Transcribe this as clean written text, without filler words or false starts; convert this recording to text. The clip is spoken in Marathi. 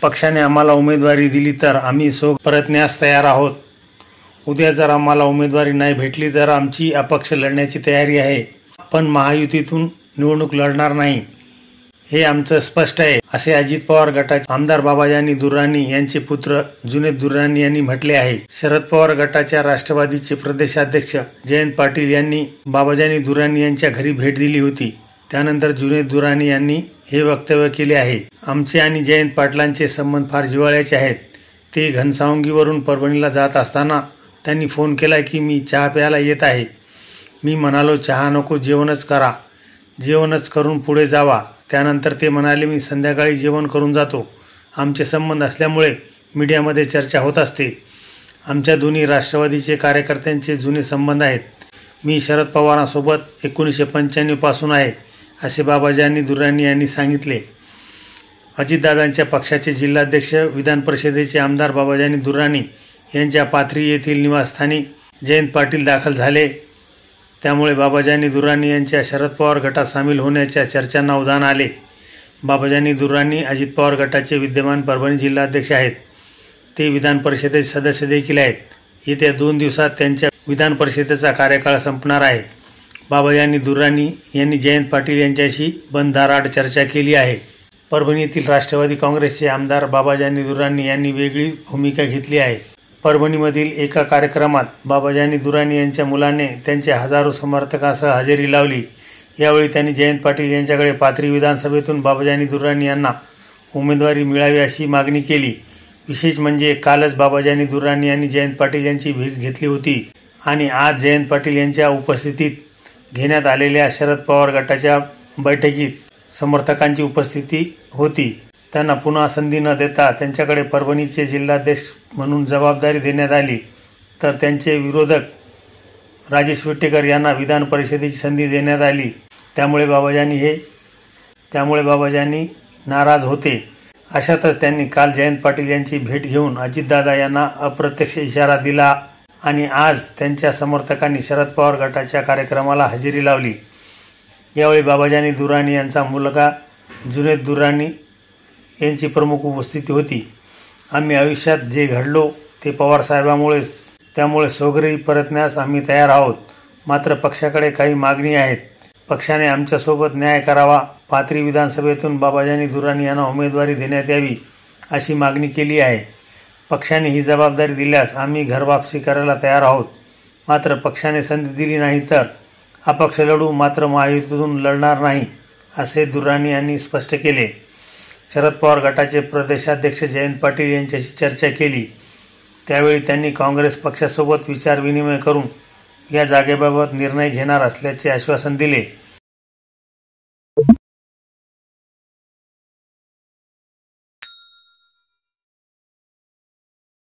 पक्षाने आम्हाला उमेदवारी दिली तर आम्ही परतण्यास तयार आहोत. उद्या जर आम्हाला उमेदवारी नाही भेटली तर आमची अपक्ष लढण्याची तयारी आहे, पण महायुतीतून निवडणूक लढणार नाही, हे आमचं स्पष्ट आहे, असे अजित पवार गटाचे आमदार बाबाजानी दुर्राणी यांचे पुत्र जुनेद दुर्राणी यांनी म्हटले आहे. शरद पवार गटाच्या राष्ट्रवादीचे प्रदेशाध्यक्ष जयंत पाटील यांनी बाबाजानी दुर्राणी यांच्या घरी भेट दिली होती. त्यानंतर जुनेद दुर्राणी यांनी हे वक्तव्य केले आहे. आमचे आणि जयंत पाटलांचे संबंध फार जिव्हाळ्याचे आहेत. ते घनसावंगीवरून परभणीला जात असताना त्यांनी फोन केला की मी चहा प्यायला येत आहे. मी म्हणालो चहा नको, जेवणच करा. जेवणच करून पुढे जावा. त्यानंतर ते म्हणाले मी संध्याकाळी जेवण करून जातो. आमचे संबंध असल्यामुळे मीडियामध्ये चर्चा होत असते. आमच्या दोन्ही राष्ट्रवादीचे कार्यकर्त्यांचे जुने संबंध आहेत. मी शरद पवारांसोबत 1995 पासून आहे, असे बाबाजानी दुर्राणी यांनी सांगितले. अजितदादांच्या पक्षाचे जिल्हाध्यक्ष विधान परिषदेचे आमदार बाबाजानी दुर्राणी यांच्या पाथरी येथील निवासस्थानी जयंत पाटील दाखल झाले. त्यामुळे बाबाजानी दुर्राणी यांच्या शरद पवार गटात सामील होण्याच्या चर्चांना उधाण आले. बाबाजानी दुर्राणी अजित पवार गटाचे विद्यमान परभणी जिल्हाध्यक्ष आहेत. ते विधान परिषदेचे सदस्य देखील आहेत. येत्या 2 दिवसात त्यांच्या विधान परिषदेचा कार्यकाळ संपणार आहे. बाबाजानी दुर्राणी यांनी जयंत पाटील यांच्याशी बंद दाराआड चर्चा केली आहे. परभणीतील राष्ट्रवादी काँग्रेसचे आमदार बाबाजानी दुर्राणी यांनी वेगळी भूमिका घेतली आहे. परभणीमधील एका कार्यक्रमात बाबाजानी दुर्राणी यांच्या मुलाने त्यांच्या हजारो समर्थकांसह हजेरी लावली. यावेळी त्यांनी जयंत पाटील यांच्याकडे पाथरी विधानसभेतून बाबाजानी दुर्राणी यांना उमेदवारी मिळावी अशी मागणी केली. विशेष म्हणजे कालच बाबाजानी दुर्राणी यांनी जयंत पाटील यांची भेट घेतली होती आणि आज जयंत पाटील यांच्या उपस्थितीत घेण्यात आलेल्या शरद पवार गटाच्या बैठकीत समर्थकांची उपस्थिती होती. त्यांना पुन्हा संधी न देता त्यांच्याकडे परभणीचे जिल्हाध्यक्ष म्हणून जबाबदारी देण्यात आली, तर त्यांचे विरोधक राजेश विटेकर यांना विधान परिषदेची संधी देण्यात आली. त्यामुळे बाबाजानी नाराज होते. अशातच त्यांनी काल जयंत पाटील यांची भेट घेऊन अजितदादा यांना अप्रत्यक्ष इशारा दिला आणि आज त्यांच्या समर्थकांनी शरद पवार गटाच्या कार्यक्रमाला हजेरी लावली. यावेळी बाबाजानी दुर्राणी यांचा मुलगा जुनेद दुर्राणी यांची प्रमुख उपस्थिती होती. आम्ही आयुष्यात जे घडलो ते पवारसाहेबांमुळेच, त्यामुळे स्वघरी परतण्यास आम्ही तयार आहोत. मात्र पक्षाकडे काही मागणी आहेत. पक्षाने आमच्यासोबत न्याय करावा. पाथरी विधानसभेतून बाबाजानी दुर्राणी यांना उमेदवारी देण्यात यावी अशी मागणी केली आहे. पक्षाने ही जबाबदारी दिल्यास आम्ही घरवापसी करायला तयार आहोत. मात्र पक्षाने संधी दिली नाही तर अपक्ष लढू, मात्र महायुतीतून लढणार नाही, असे दुर्राणी यांनी स्पष्ट केले. शरद पवार गटाचे प्रदेशाध्यक्ष जयंत पाटील यांच्याशी चर्चा केली. त्यावेळी त्यांनी काँग्रेस पक्षासोबत विचारविनिमय करून या जागेबाबत निर्णय घेणार असल्याचे आश्वासन दिले.